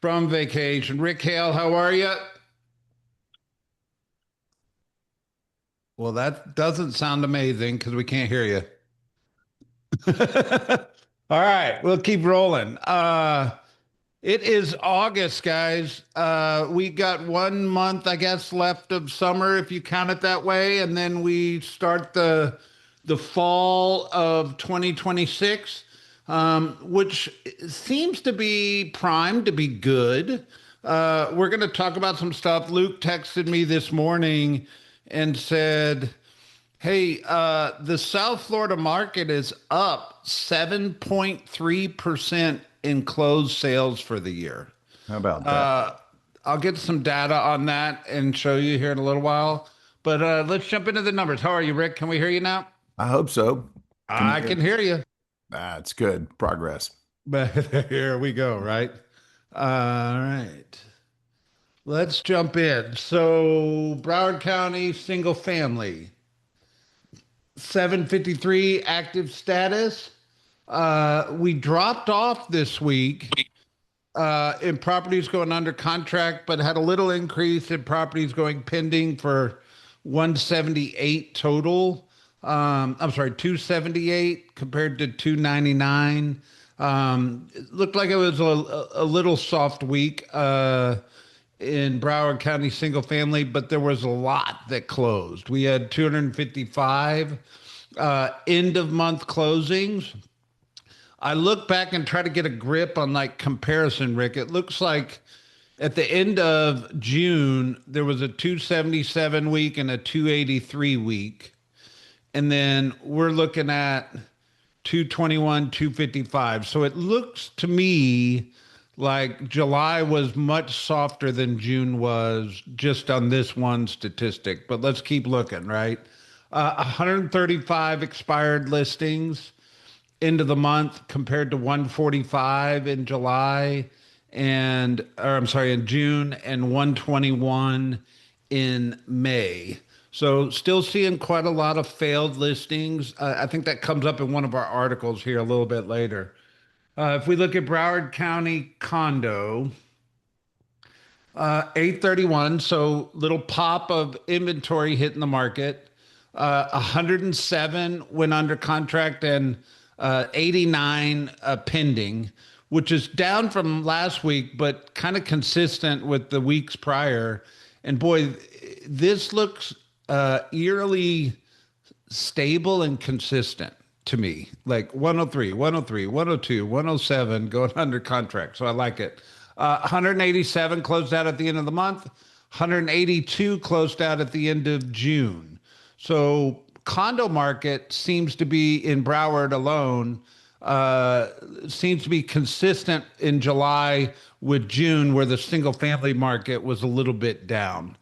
from vacation. Rick Hale, how are you? Well, that doesn't sound amazing because we can't hear you. All right, we'll keep rolling. It is August, guys. We got 1 month, I guess, left of summer, if you count it that way, and then we start the fall of 2026, which seems to be primed to be good. We're going to talk about some stuff. Luke texted me this morning and said, "Hey, the South Florida market is up 7.3% in closed sales for the year." How about that? Uh, I'll get some data on that and show you here in a little while. But let's jump into the numbers. How are you, Rick? Can we hear you now? I hope so. Can you I hear can me? hear you. That's good. Progress. But here we go, right? All right. Let's jump in. So, Broward County single family, 753 active status. We dropped off this week in properties going under contract, but had a little increase in properties going pending for 178 total. I'm sorry, 278 compared to 299. It looked like it was a little soft week in Broward County single family, but there was a lot that closed. We had 255 end of month closings. I look back and try to get a grip on like comparison, Rick. It looks like at the end of June, there was a 277 week and a 283 week. And then we're looking at 221, 255. So it looks to me like July was much softer than June was just on this one statistic. But let's keep looking, right? 135 expired listings end of the month compared to 145 in July or I'm sorry, in June and 121 in May. So still seeing quite a lot of failed listings. I think that comes up in one of our articles here a little bit later. If we look at Broward County condo, 831, so little pop of inventory hitting the market. 107 went under contract and 89 pending, which is down from last week, but kind of consistent with the weeks prior. And boy, this looks eerily stable and consistent to me, like 103, 103, 102, 107 going under contract. So I like it. 187 closed out at the end of the month. 182 closed out at the end of June. So condo market seems to be in Broward alone, seems to be consistent in July with June, where the single family market was a little bit down.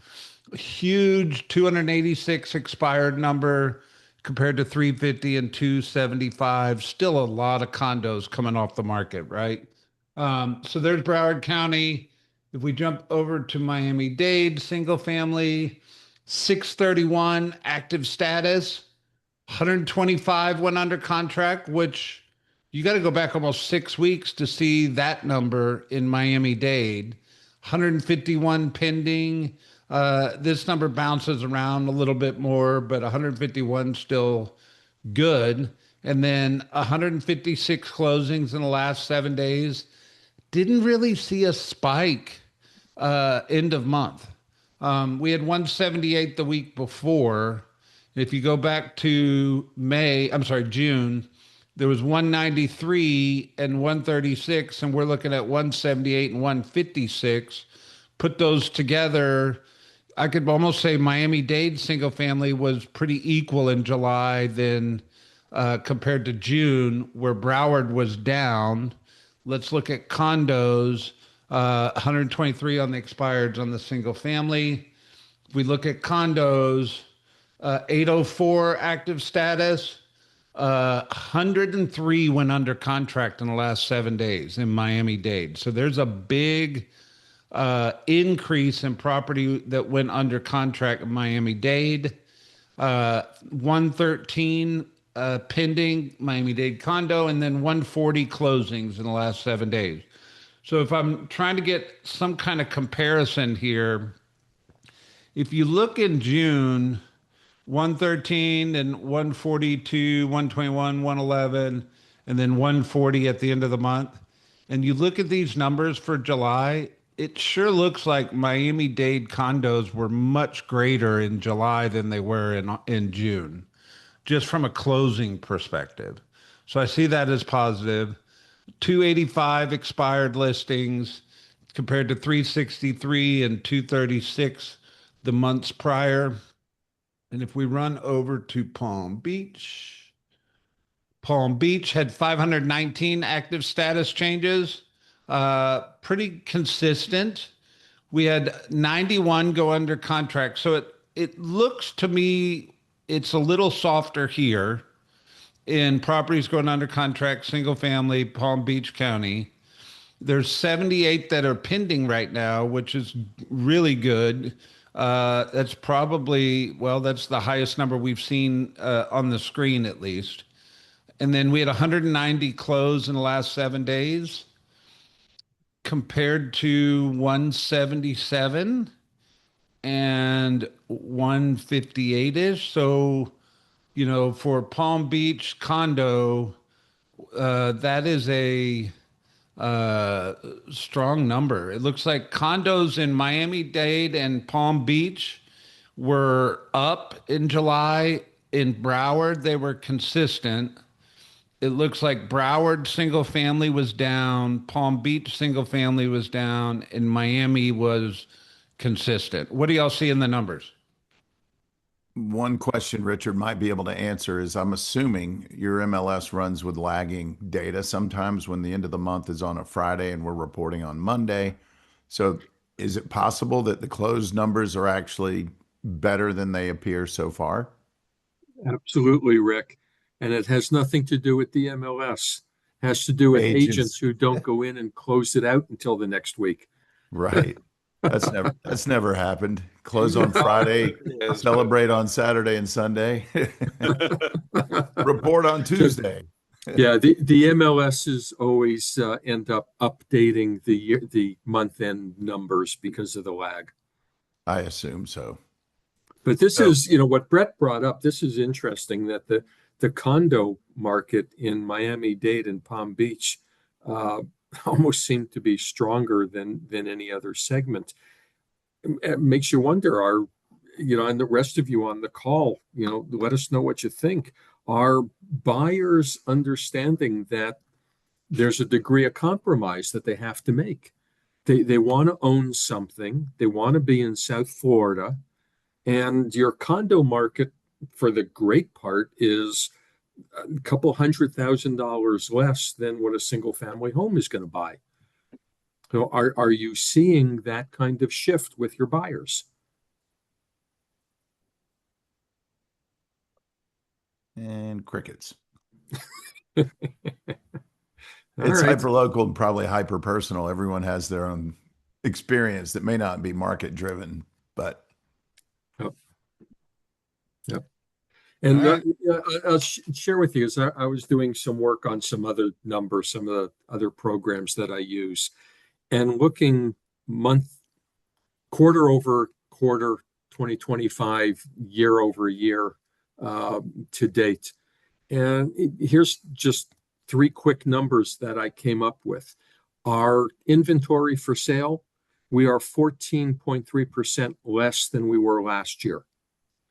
Huge 286 expired number compared to 350 and 275. Still a lot of condos coming off the market, right? So there's Broward County. If we jump over to Miami-Dade, single family, 631 active status, 125 went under contract, which you got to go back almost 6 weeks to see that number in Miami-Dade. 151 pending. This number bounces around a little bit more, but 151 still good. And then 156 closings in the last 7 days. Didn't really see a spike end of month. We had 178 the week before. If you go back to June, there was 193 and 136, and we're looking at 178 and 156. Put those together, I could almost say Miami-Dade single family was pretty equal in July than compared to June, where Broward was down. Let's look at condos. 123 on the expireds on the single family. If we look at condos, 804 active status, 103 went under contract in the last 7 days in Miami-Dade. So there's a big increase in property that went under contract in Miami-Dade. 113 pending Miami-Dade condo, and then 140 closings in the last 7 days. So if I'm trying to get some kind of comparison here, if you look in June, 113 and 142, 121, 111, and then 140 at the end of the month. And you look at these numbers for July, it sure looks like Miami-Dade condos were much greater in July than they were in June, just from a closing perspective. So I see that as positive. 285 expired listings compared to 363 and 236 the months prior. And if we run over to Palm Beach, Palm Beach had 519 active status changes, pretty consistent. We had 91 go under contract. So it looks to me it's a little softer here in properties going under contract, single family, Palm Beach County. There's 78 that are pending right now, which is really good. That's probably, well, that's the highest number we've seen on the screen at least. And then we had 190 close in the last 7 days compared to 177 and 158-ish. So, for Palm Beach condo, that is a strong number. It looks like condos in Miami-Dade and Palm Beach were up in July. In Broward, they were consistent. It looks like Broward single family was down, Palm Beach single family was down, and Miami was consistent. What do y'all see in the numbers? One question Richard might be able to answer is I'm assuming your MLS runs with lagging data sometimes when the end of the month is on a Friday and we're reporting on Monday. So is it possible that the closed numbers are actually better than they appear so far? Absolutely, Rick. And it has nothing to do with the MLS. It has to do with agents Agents, who don't go in and close it out until the next week. right. That's never happened. Close on Friday, Yes. celebrate on Saturday and Sunday, report on Just Tuesday. yeah, the MLSs always end up updating the month end numbers because of the lag. I assume so. But this So is, what Brett brought up. This is interesting that the condo market in Miami-Dade and Palm Beach uh, almost seem to be stronger than any other segment. It makes you wonder, and the rest of you on the call, let us know what you think. Are buyers understanding that there's a degree of compromise that they have to make? They want to own something. They want to be in South Florida. And your condo market, for the great part, is a couple $100,000 less than what a single family home is going to buy. So are you seeing that kind of shift with your buyers? and crickets. All It's right. hyper-local and probably hyper-personal. Everyone has their own experience that may not be market driven, but Yep. Yep. All And right. I'll share with you, as I was doing some work on some other numbers, some of the other programs that I use, and looking quarter over quarter, 2025, year over year to date. And here's just three quick numbers that I came up with. Our inventory for sale, we are 14.3% less than we were last year.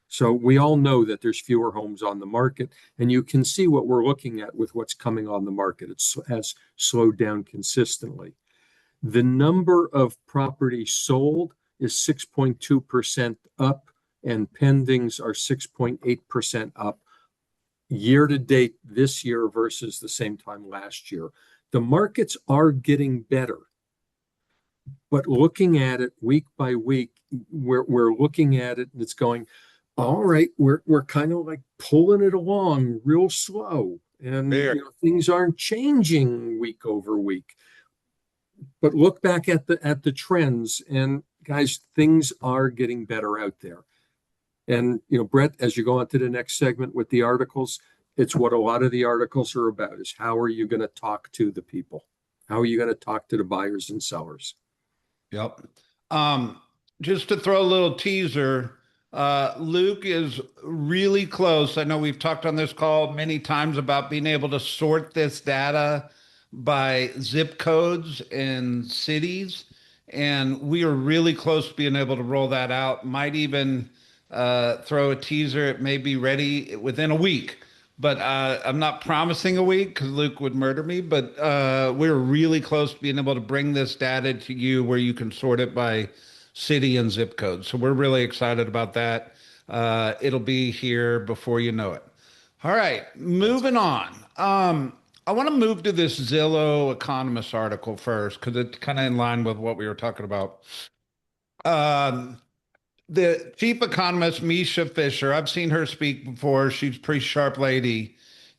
So we all know that there's fewer homes on the market, and you can see what we're looking at with what's coming on the market. It has slowed down consistently. The number of properties sold is 6.2% up, and pendings are 6.8% up year to date this year versus the same time last year. The markets are getting better, but looking at it week by week, we're looking at it and it's going, all right, we're kind of like pulling it along real slow, and There. things aren't changing week over week. But look back at the trends, and guys, things are getting better out there. And Brett, as you go on to the next segment with the articles, it's what a lot of the articles are about: is how are you going to talk to the people? How are you going to talk to the buyers and sellers? Yep. Um, just to throw a little teaser, Luke is really close. I know we've talked on this call many times about being able to sort this data by zip codes and cities, and we are really close to being able to roll that out. Might even throw a teaser. It may be ready within a week. But I'm not promising a week because Luke would murder me. But we're really close to being able to bring this data to you where you can sort it by city and zip code. So we're really excited about that. It'll be here before you know it. All right, moving on. I want to move to this Zillow Economist article first because it's kind of in line with what we were talking about. Um, the chief economist, Misha Fisher, I've seen her speak before. She's a pretty sharp lady.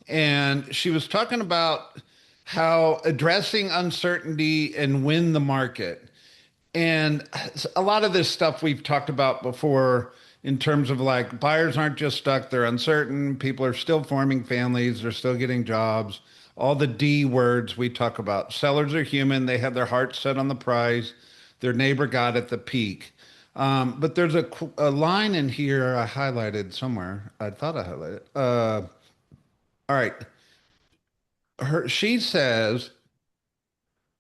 And she was talking about how addressing uncertainty and win the market. And a lot of this stuff we've talked about before in terms of like buyers aren't just stuck, they're uncertain. People are still forming families, they're still getting jobs. All the D words we talk about. Sellers are human, they have their hearts set on the price. Their neighbor got at the peak. But there's a line in here I highlighted somewhere. I thought I highlighted. All right. She says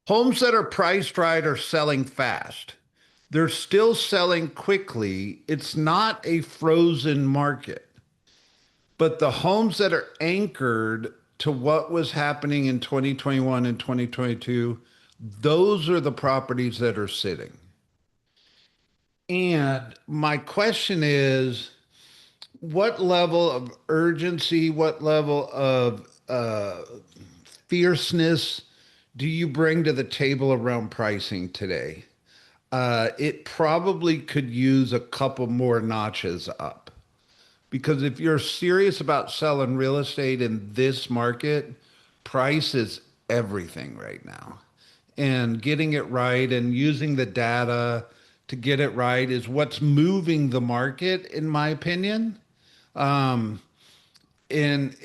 homes that are priced right are selling fast. They're still selling quickly. It's not a frozen market. But the homes that are anchored to what was happening in 2021 and 2022, those are the properties that are sitting. And my question is, what level of urgency, what level of fierceness do you bring to the table around pricing today? It probably could use a couple more notches up. Because if you're serious about selling real estate in this market, price is everything right now. And getting it right and using the data to get it right is what's moving the market, in my opinion. Um, and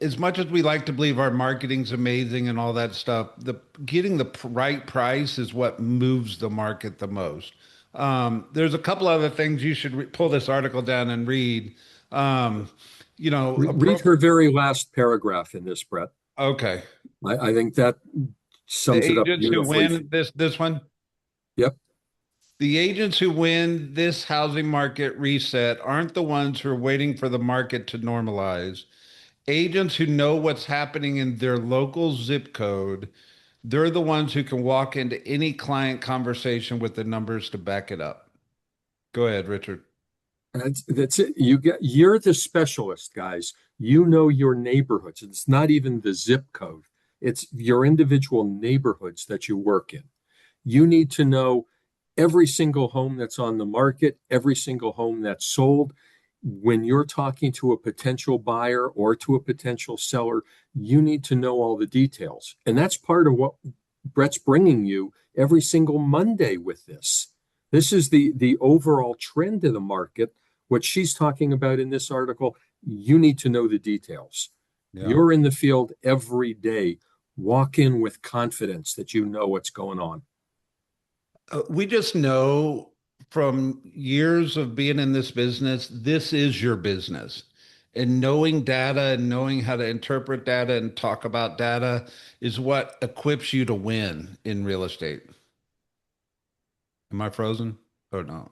as much as we like to believe our marketing's amazing and all that stuff, the getting the right price is what moves the market the most. There's a couple other things you should pull this article down and read. Um, you know, Read her very last paragraph in this, Brett. okay. I think that The sums it up agents who beautifully. win this one. Yep. The agents who win this housing market reset aren't the ones who are waiting for the market to normalize. Agents who know what's happening in their local zip code, they're the ones who can walk into any client conversation with the numbers to back it up. Go ahead, Richard. That's it. You're the specialist, guys. You know your neighborhoods. It's not even the zip code. It's your individual neighborhoods that you work in. You need to know every single home that's on the market, every single home that's sold. When you're talking to a potential buyer or to a potential seller, you need to know all the details. And that's part of what Brett's bringing you every single Monday with this. This is the overall trend of the market. What she's talking about in this article, you need to know the details. Yeah. You're in the field every day. Walk in with confidence that you know what's going on. We just know from years of being in this business, this is your business. And knowing data and knowing how to interpret data and talk about data is what equips you to win in real estate. Am I frozen? Oh no.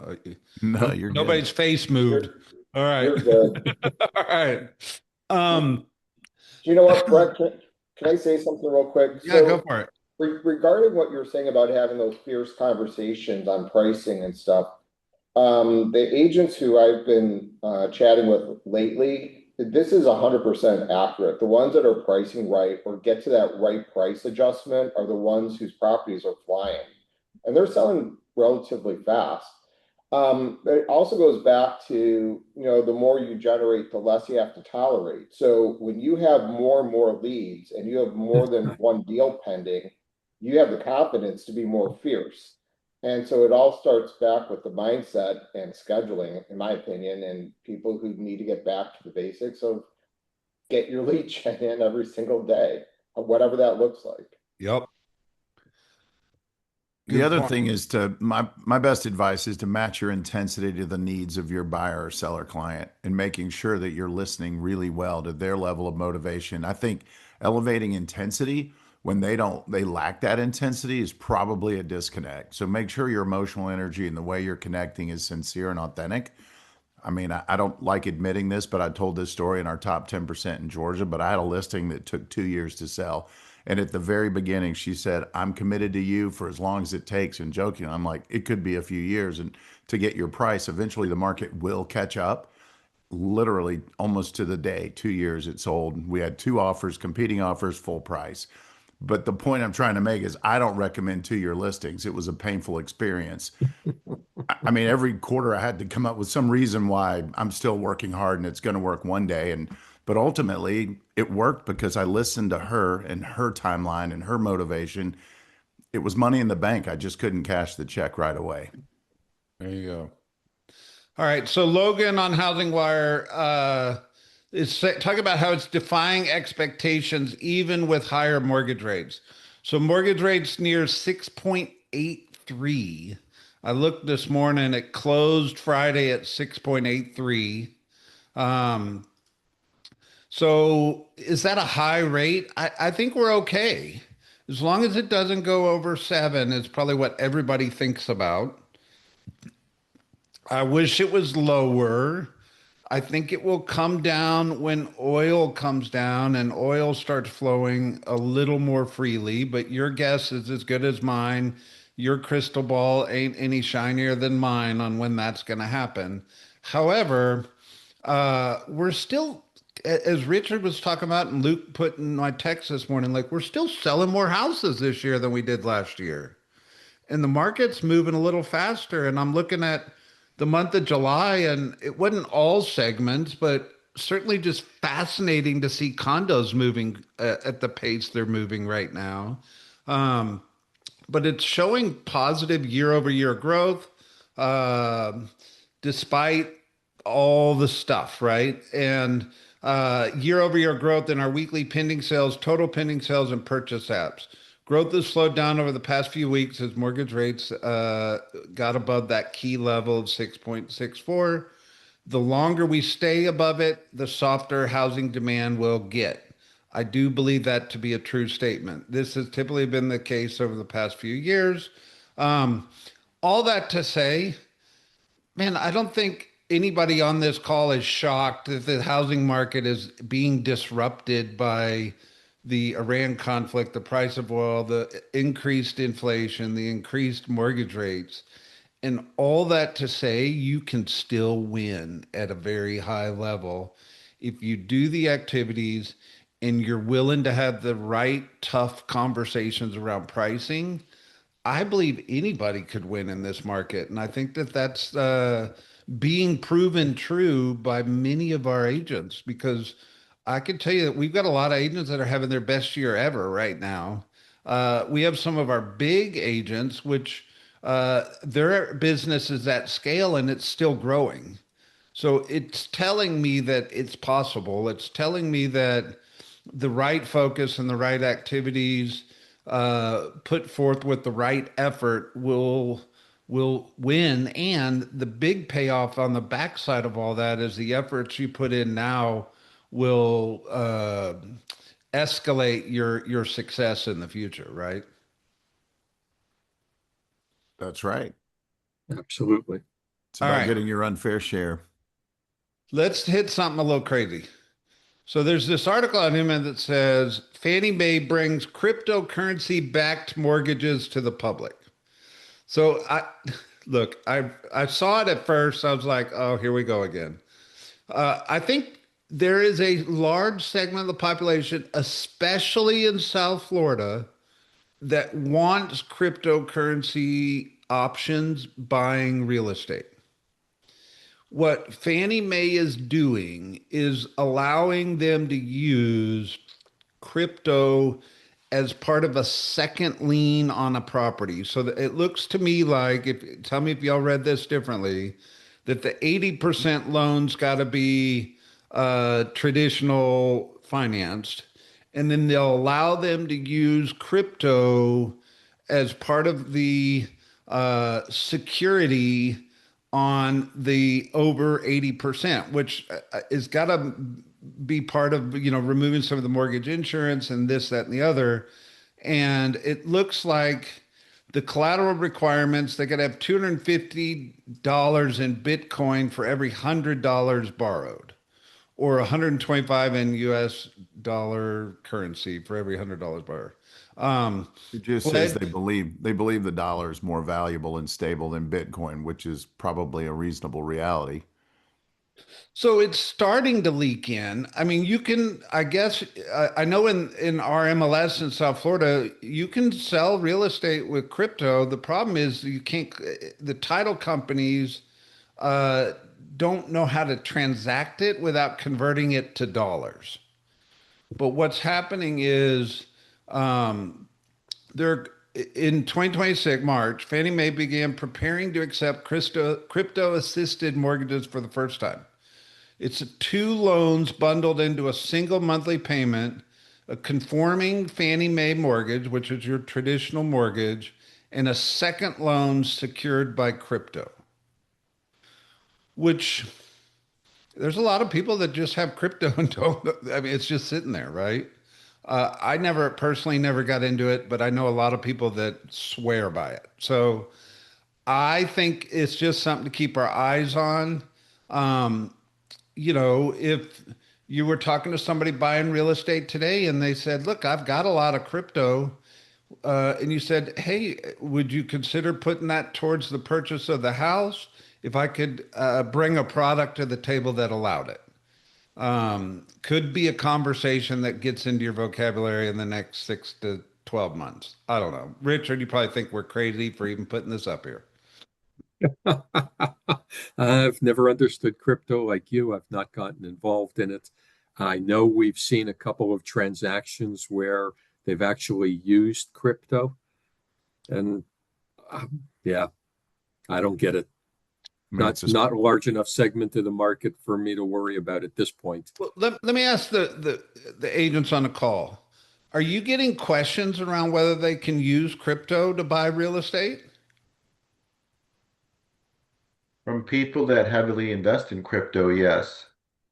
No, you're good. Nobody's face moved. You're All right. you're good. All right. Do Um, you know what, Brett? Can I say something real quick? yeah, go So, for it. regarding what you're saying about having those fierce conversations on pricing and stuff, the agents who I've been chatting with lately, this is 100% accurate. The ones that are pricing right or get to that right price adjustment are the ones whose properties are flying, and they're selling relatively fast. It also goes back to, the more you generate, the less you have to tolerate. So when you have more and more leads and you have more than one deal pending, you have the confidence to be more fierce. And so it all starts back with the mindset and scheduling, in my opinion, and people who need to get back to the basics of get your lead gen in every single day, whatever that looks like. Yep. The Good other point. thing is to my best advice is to match your intensity to the needs of your buyer or seller client and making sure that you're listening really well to their level of motivation. I think elevating intensity when they lack that intensity is probably a disconnect. So make sure your emotional energy and the way you're connecting is sincere and authentic. I mean, I don't like admitting this, but I told this story in our top 10% in Georgia. But I had a listing that took 2 years to sell. And at the very beginning, she said, I'm committed to you for as long as it takes. And joking, I'm like, it could be a few years. And to get your price, eventually the market will catch up. Literally almost to the day, 2 years it sold. We had two offers, competing offers, full price. But the point I'm trying to make is I don't recommend 2 year listings. It was a painful experience. I mean, every quarter I had to come up with some reason why I'm still working hard and it's going to work one day. But ultimately it worked because I listened to her and her timeline and her motivation. It was money in the bank. I just couldn't cash the check right away. There you go. All right. So Logan on Housing Wire is talking about how it's defying expectations even with higher mortgage rates. So mortgage rates near 6.83. I looked this morning, it closed Friday at 6.83. Um, so is that a high rate? I think we're okay. As long as it doesn't go over seven, is probably what everybody thinks about. I wish it was lower. I think it will come down when oil comes down and oil starts flowing a little more freely, but your guess is as good as mine. Your crystal ball ain't any shinier than mine on when that's going to happen. However, we're still, as Richard was talking about and Luke put in my text this morning, like we're still selling more houses this year than we did last year, and the market's moving a little faster. And I'm looking at the month of July, and it wasn't all segments, but certainly just fascinating to see condos moving at the pace they're moving right now. Um, but it's showing positive year over year growth, um, despite all the stuff, right? And year over year growth in our weekly pending sales, total pending sales, and purchase apps. Growth has slowed down over the past few weeks as mortgage rates got above that key level of 6.64. The longer we stay above it, the softer housing demand will get. I do believe that to be a true statement. This has typically been the case over the past few years. Um, all that to say, man, I don't think anybody on this call is shocked that the housing market is being disrupted by the Iran conflict, the price of oil, the increased inflation, the increased mortgage rates. And all that to say, you can still win at a very high level if you do the activities and you're willing to have the right tough conversations around pricing. I believe anybody could win in this market. And I think that that's being proven true by many of our agents, because I can tell you that we've got a lot of agents that are having their best year ever right now. We have some of our big agents, which their business is at scale and it's still growing. So it's telling me that it's possible. It's telling me that the right focus and the right activities put forth with the right effort will win. And the big payoff on the backside of all that is the efforts you put in now will escalate your success in the future, right? That's right. Absolutely. It's All about right, getting your unfair share. let's hit something a little crazy. So there's this article on him that says Fannie Mae brings cryptocurrency backed mortgages to the public. So I saw it at first. I was like, oh, here we go again. I think there is a large segment of the population, especially in South Florida, that wants cryptocurrency options buying real estate. What Fannie Mae is doing is allowing them to use crypto as part of a second lien on a property. So that it looks to me like, if tell me if y'all read this differently, that the 80% loans got to be traditional financed, and then they'll allow them to use crypto as part of the security on the over 80%, which is got to be part of, removing some of the mortgage insurance and this, that, and the other. And it looks like the collateral requirements, they got to have $250 in Bitcoin for every $100 borrowed, or 125 in US dollar currency for every $100 borrowed. It just says Pledge. they believe the dollar is more valuable and stable than Bitcoin, which is probably a reasonable reality. So it's starting to leak in. I mean, you can, I guess, I know in our MLS in South Florida, you can sell real estate with crypto. The problem is you can't, the title companies uh, don't know how to transact it without converting it to dollars. But what's happening is um, they're in 2026 March, Fannie Mae began preparing to accept crypto assisted mortgages for the first time. It's two loans bundled into a single monthly payment, a conforming Fannie Mae mortgage, which is your traditional mortgage, and a second loan secured by crypto, which there's a lot of people that just have crypto and don't. I mean, it's just sitting there, right? I never personally never got into it, but I know a lot of people that swear by it. So I think it's just something to keep our eyes on. Um, if you were talking to somebody buying real estate today and they said, "Look, I've got a lot of crypto," and you said, "Hey, would you consider putting that towards the purchase of the house if I could bring a product to the table that allowed it?" Could be a conversation that gets into your vocabulary in the next 6 to 12 months. I don't know. Richard, you probably think we're crazy for even putting this up here. I've never understood crypto like you. I've not gotten involved in it. I know we've seen a couple of transactions where they've actually used crypto, and yeah, I don't get it. I mean, Not it's a not a large enough segment of the market for me to worry about at this point. Well, let me ask the agents on the call. Are you getting questions around whether they can use crypto to buy real estate? From people that heavily invest in crypto, yes.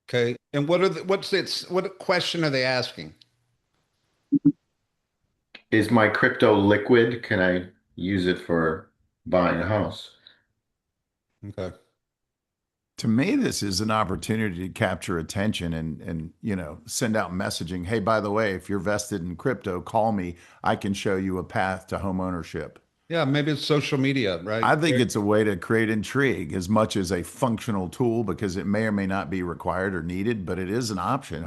Okay. And what question are they asking? Is my crypto liquid? Can I use it for buying a house? Okay. To me, this is an opportunity to capture attention and send out messaging. Hey, by the way, if you're vested in crypto, call me. I can show you a path to home ownership. Yeah, maybe it's social media, right? I think it's a way to create intrigue as much as a functional tool because it may or may not be required or needed, but it is an option.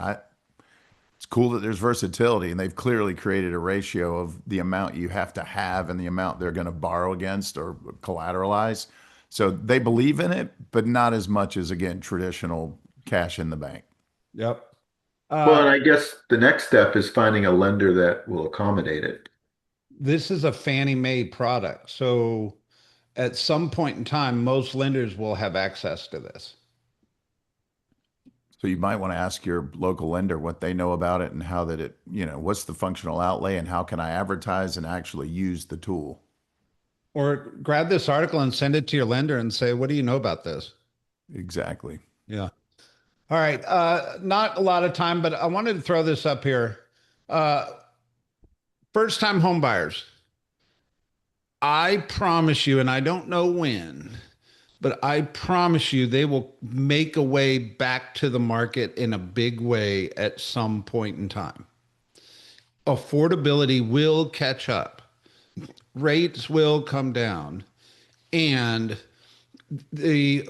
It's cool that there's versatility, and they've clearly created a ratio of the amount you have to have and the amount they're going to borrow against or collateralize. So they believe in it, but not as much as, again, traditional cash in the bank. Yep. Well, Uh, and I guess the next step is finding a lender that will accommodate it. this is a Fannie Mae product. So at some point in time, most lenders will have access to this. So you might want to ask your local lender what they know about it and how that what's the functional outlay and how can I advertise and actually use the tool? Or grab this article and send it to your lender and say, "What do you know about this?" Exactly. Yeah. All right. Not a lot of time, but I wanted to throw this up here. Uh, First time home buyers. I promise you, and I don't know when, but I promise you they will make a way back to the market in a big way at some point in time. Affordability will catch up, rates will come down, and the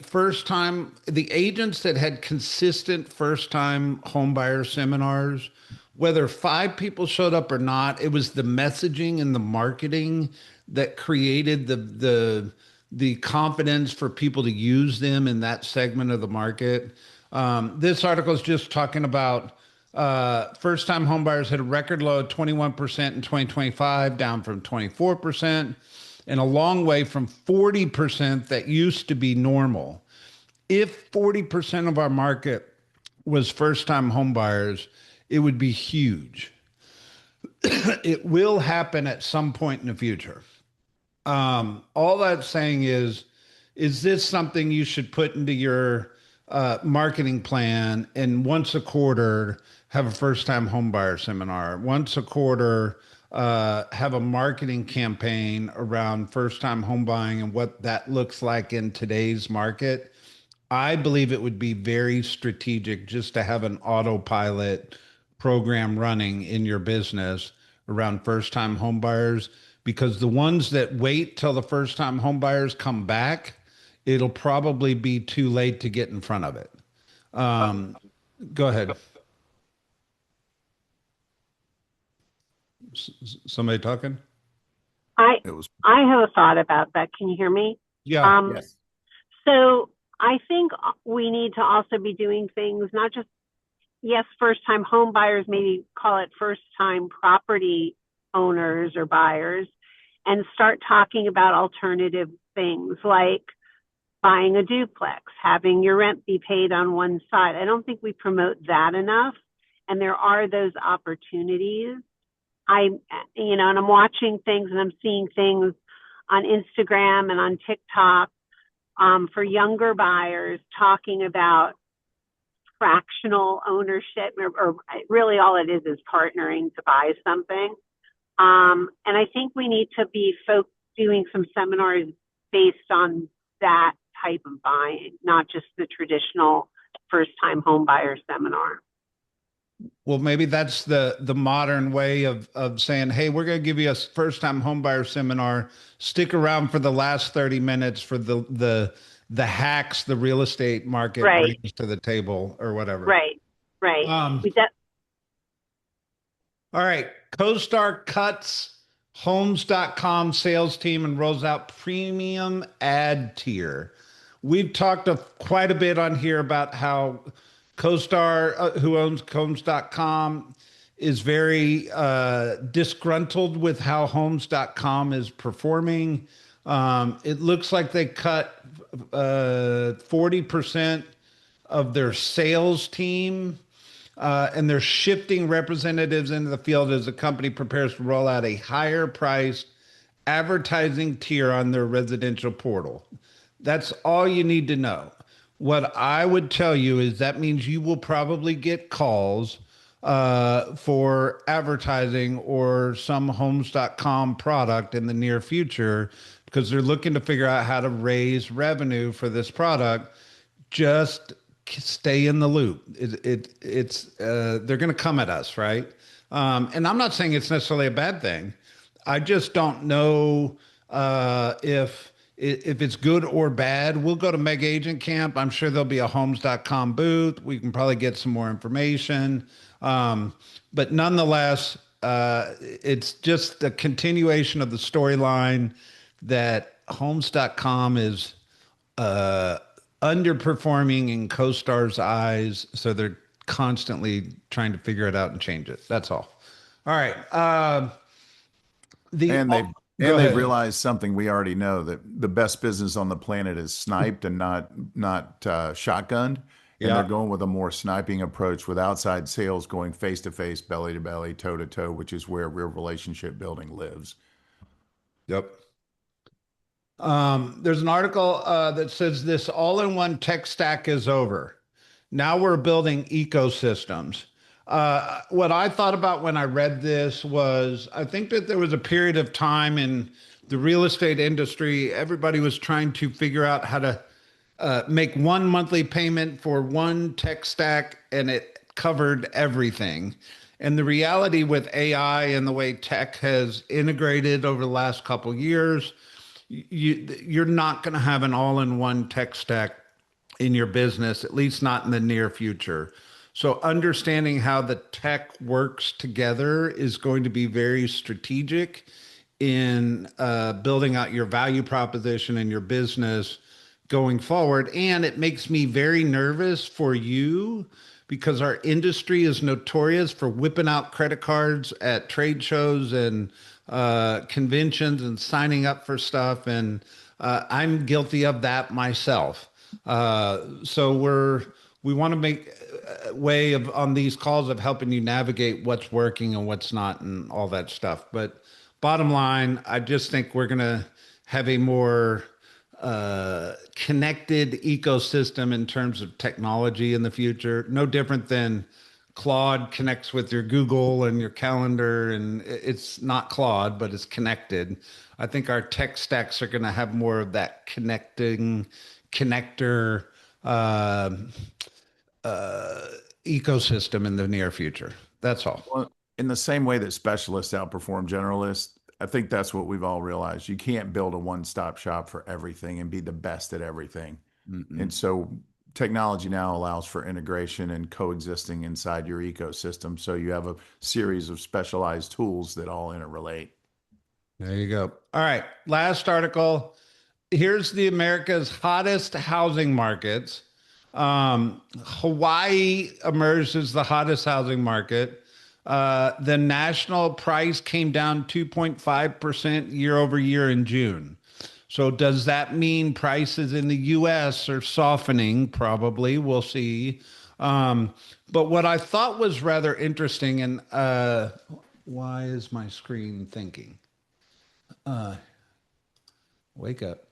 agents that had consistent first time home buyer seminars, whether five people showed up or not, it was the messaging and the marketing that created the confidence for people to use them in that segment of the market. This article is just talking about first time homebuyers hit a record low of 21% in 2025, down from 24%, and a long way from 40% that used to be normal. If 40% of our market was first time homebuyers, it would be huge. It will happen at some point in the future. All that's saying is this something you should put into your marketing plan and once a quarter have a first time homebuyer seminar, once a quarter have a marketing campaign around first time home buying and what that looks like in today's market. I believe it would be very strategic just to have an autopilot program running in your business around first time home buyers, because the ones that wait till the first time home buyers come back, it'll probably be too late to get in front of it. Um, Go ahead. Somebody talking? I It was, I have a thought about that. Can you hear me? Yeah. yes. So I think we need to also be doing things, not just, yes, first time home buyers, maybe call it first time property owners or buyers, and start talking about alternative things like buying a duplex, having your rent be paid on one side. I don't think we promote that enough. And there are those opportunities. And I'm watching things and I'm seeing things on Instagram and on TikTok for younger buyers talking about fractional ownership, or really all it is partnering to buy something. And I think we need to be doing some seminars based on that type of buying, not just the traditional first time home buyer seminar. Well, maybe that's the modern way of saying, hey, we're going to give you a first time homebuyer seminar. Stick around for the last 30 minutes for the hacks the real estate market Right. brings to the table or whatever. Right. Um, all right. CoStar cuts homes.com sales team and rolls out premium ad tier. We've talked quite a bit on here about how CoStar, who owns homes.com, is very disgruntled with how homes.com is performing. It looks like they cut 40% of their sales team, and they're shifting representatives into the field as the company prepares to roll out a higher priced advertising tier on their residential portal. That's all you need to know. What I would tell you is that means you will probably get calls for advertising or some homes.com product in the near future, because they're looking to figure out how to raise revenue for this product. Just stay in the loop. It's they're going to come at us, right? And I'm not saying it's necessarily a bad thing. I just don't know if it's good or bad. We'll go to Mega Agent Camp. I'm sure there'll be a homes.com booth. We can probably get some more information. But nonetheless, it's just a continuation of the storyline that homes.com is underperforming in CoStar's eyes. So they're constantly trying to figure it out and change it. That's all. All right. And they've Go they've ahead. realized something we already know, that the best business on the planet is sniped and not shotgunned. And they're Yeah. going with a more sniping approach with outside sales going face to face, belly to belly, toe to toe, which is where real relationship building lives. Yep. There's an article that says this all-in-one tech stack is over. Now we're building ecosystems. What I thought about when I read this was I think that there was a period of time in the real estate industry, everybody was trying to figure out how to make one monthly payment for one tech stack, and it covered everything. And the reality with AI and the way tech has integrated over the last couple of years, you're not going to have an all-in-one tech stack in your business, at least not in the near future. So understanding how the tech works together is going to be very strategic in building out your value proposition and your business going forward. And it makes me very nervous for you because our industry is notorious for whipping out credit cards at trade shows and conventions and signing up for stuff. And I'm guilty of that myself. So we want to make way of on these calls of helping you navigate what's working and what's not and all that stuff. But bottom line, I just think we're going to have a more connected ecosystem in terms of technology in the future. No different than Claude connects with your Google and your calendar, and it's not Claude, but it's connected. I think our tech stacks are going to have more of that connecting connector uh, uh, ecosystem in the near future. That's all. Well, in the same way that specialists outperform generalists, I think that's what we've all realized. You can't build a one-stop shop for everything and be the best at everything. And so technology now allows for integration and coexisting inside your ecosystem. So you have a series of specialized tools that all interrelate. There you go. All right. Last article. Here's the America's hottest housing markets. Hawaii emerged as the hottest housing market. The national price came down 2.5% year over year in June. So does that mean prices in the US are softening? Probably. We'll see. But what I thought was rather interesting, and why is my screen thinking? Wake up.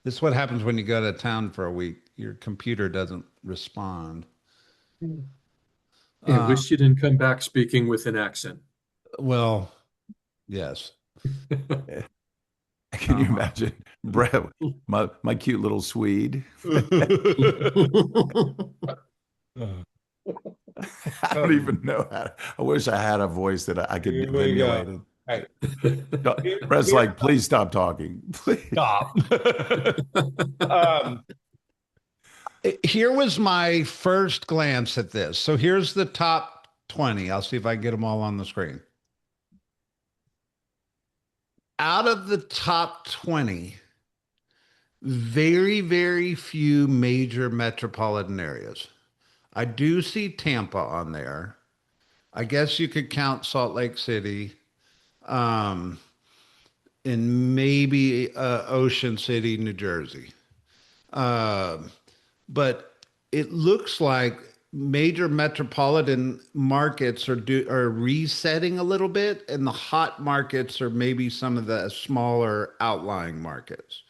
This is what happens when you go to town for a week. Your computer doesn't respond. I wish you didn't come back speaking with an accent. Well, yes. Can you imagine, Brett, my cute little Swede? I don't even know how. I wish I had a voice that I could Here we emulate go. it. Right. Brett's like, please stop talking. Please. Stop. Here was my first glance at this. So here's the top 20. I'll see if I can get them all on the screen. Out of the top 20, very, very few major metropolitan areas. I do see Tampa on there. I guess you could count Salt Lake City, and maybe Ocean City, New Jersey. But it looks like major metropolitan markets are resetting a little bit, and the hot markets are maybe some of the smaller outlying markets.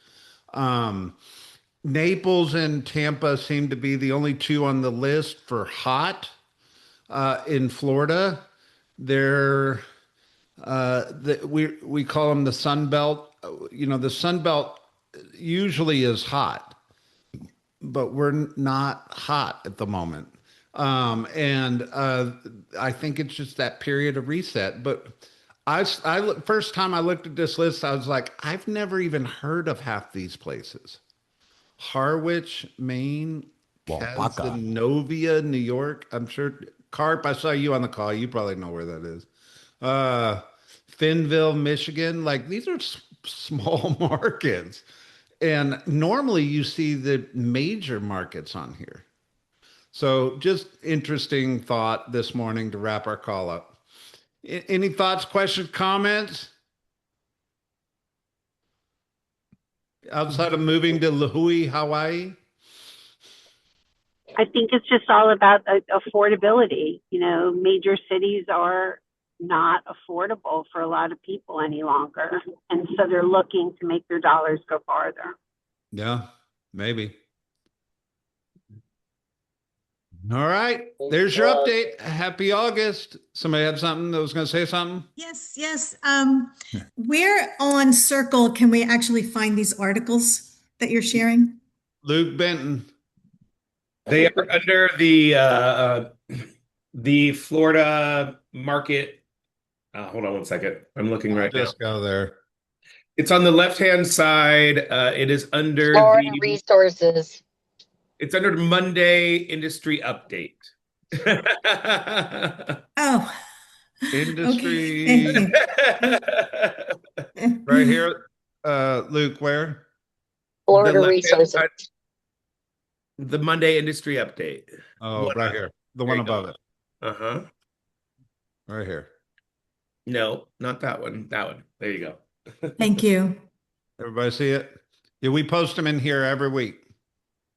Naples and Tampa seem to be the only two on the list for hot. In Florida, they're we call them the Sun Belt. You know, the Sun Belt usually is hot, but we're not hot at the moment. And I think it's just that period of reset. But first time I looked at this list, I was like, I've never even heard of half these places. Harwich, Maine, Cazenovia, New York. I'm sure, Carp, I saw you on the call. You probably know where that is. Finnville, Michigan. Like, these are small markets. And normally you see the major markets on here. So just interesting thought this morning to wrap our call up. Any thoughts, questions, comments? Outside of moving to Lahui, Hawaii? I think it's just all about affordability. You know, major cities are not affordable for a lot of people any longer. And so they're looking to make their dollars go farther. Yeah, maybe. All right. There's your update. Happy August. Somebody had something that was going to say something? Yes. Where on Circle can we actually find these articles that you're sharing? Luke Benton. They are under the Florida market. Hold on one second. I'm looking right now. Just go there. It's on the left-hand side. It is under Florida resources. It's under the Monday industry update. Oh, industry. Okay. Right here. Luke, where? Florida resources. Side, the Monday industry update. Oh, right here. The one above it. Uh-huh. Right here. No, not that one. That one. There you go. Thank you. Everybody see it? Yeah, we post them in here every week.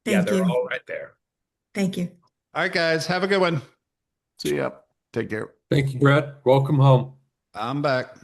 Yeah, Thank they're you. all right there. Thank you. All right, guys, have a good one. See ya. Take care. Thank you, Brett. Welcome home. I'm back.